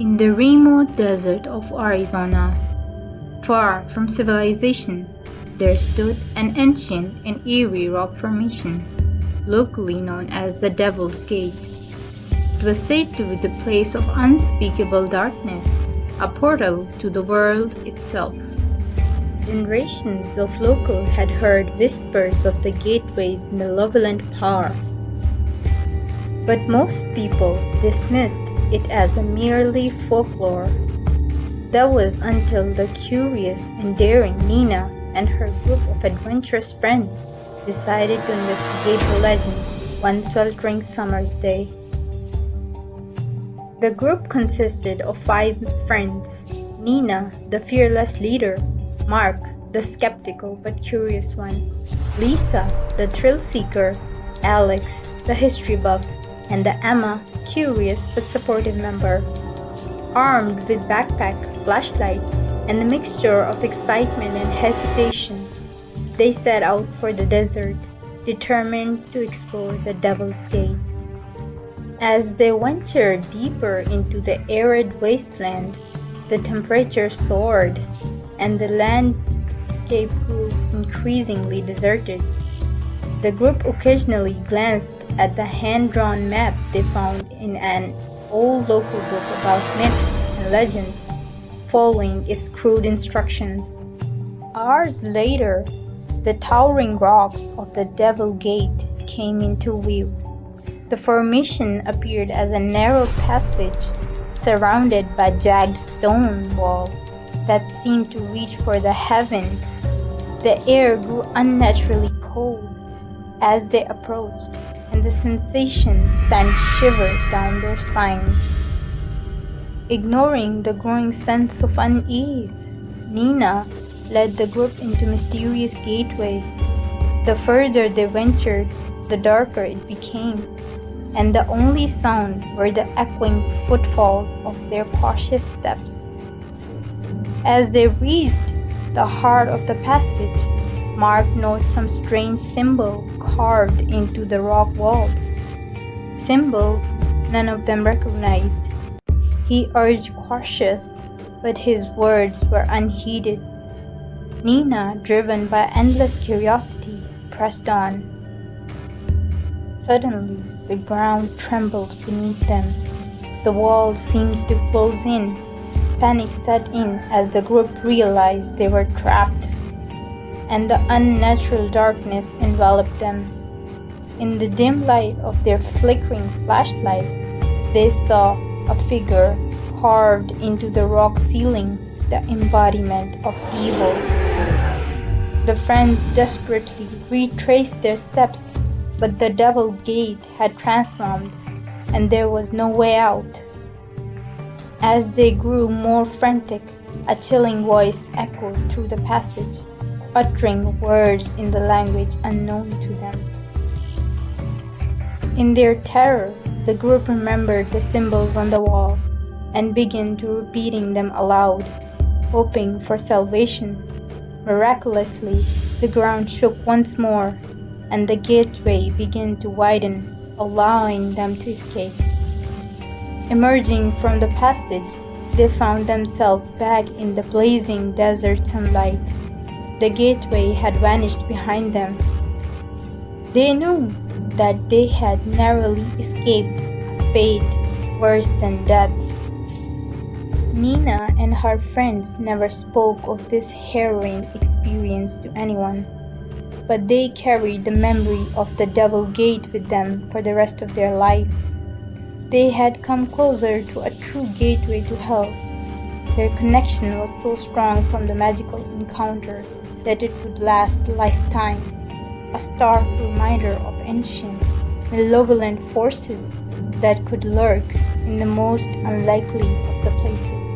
In the remote desert of Arizona, far from civilization, there stood an ancient and eerie rock formation, locally known as the Devil's Gate. It was said to be the place of unspeakable darkness, a portal to the world itself. Generations of locals had heard whispers of the gateway's malevolent power, but most people dismissed it as a merely folklore. That was until the curious and daring Nina and her group of adventurous friends decided to investigate the legend one sweltering summer's day. The group consisted of 5 friends: Nina, the fearless leader; Mark, the skeptical but curious one; Lisa, the thrill-seeker; Alex, the history buff; and Emma, curious but supportive member. Armed with backpack, flashlights, and a mixture of excitement and hesitation, they set out for the desert, determined to explore the Devil's Gate. As they ventured deeper into the arid wasteland, the temperature soared, and the landscape grew increasingly deserted. The group occasionally glanced at the hand-drawn map they found in an old local book about myths and legends, following its crude instructions. Hours later, the towering rocks of the Devil Gate came into view. The formation appeared as a narrow passage surrounded by jagged stone walls that seemed to reach for the heavens. The air grew unnaturally cold as they approached, and the sensation sent shivers down their spines. Ignoring the growing sense of unease, Nina led the group into the mysterious gateway. The further they ventured, the darker it became, and the only sound were the echoing footfalls of their cautious steps. As they reached the heart of the passage, Mark noted some strange symbol carved into the rock walls. Symbols none of them recognized. He urged cautious, but his words were unheeded. Nina, driven by endless curiosity, pressed on. Suddenly, the ground trembled beneath them. The wall seemed to close in. Panic set in as the group realized they were trapped, and the unnatural darkness enveloped them. In the dim light of their flickering flashlights, they saw a figure carved into the rock ceiling, the embodiment of evil. The friends desperately retraced their steps, but the Devil Gate had transformed, and there was no way out. As they grew more frantic, a chilling voice echoed through the passage, uttering words in the language unknown to them. In their terror, the group remembered the symbols on the wall and began to repeating them aloud, hoping for salvation. Miraculously, the ground shook once more, and the gateway began to widen, allowing them to escape. Emerging from the passage, they found themselves back in the blazing desert sunlight. The gateway had vanished behind them. They knew that they had narrowly escaped a fate worse than death. Nina and her friends never spoke of this harrowing experience to anyone, but they carried the memory of the Devil Gate with them for the rest of their lives. They had come closer to a true gateway to hell. Their connection was so strong from the magical encounter that it would last a lifetime, a stark reminder of ancient, malevolent forces that could lurk in the most unlikely of the places.